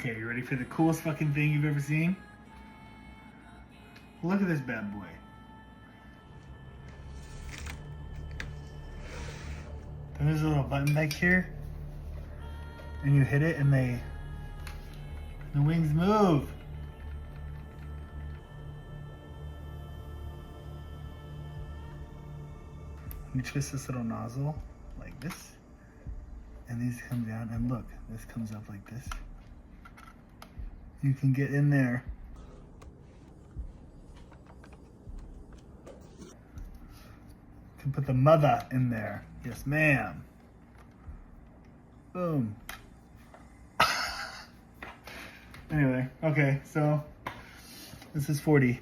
Okay, you ready for the coolest fucking thing you've ever seen? Look at this bad boy. Then there's a little button back here, and you hit it, and the wings move. You twist this little nozzle like this, and these come down, and look, this comes up like this. You can get in there. You can put the mother in there. Yes, ma'am. Boom. Anyway, okay, so this is 40.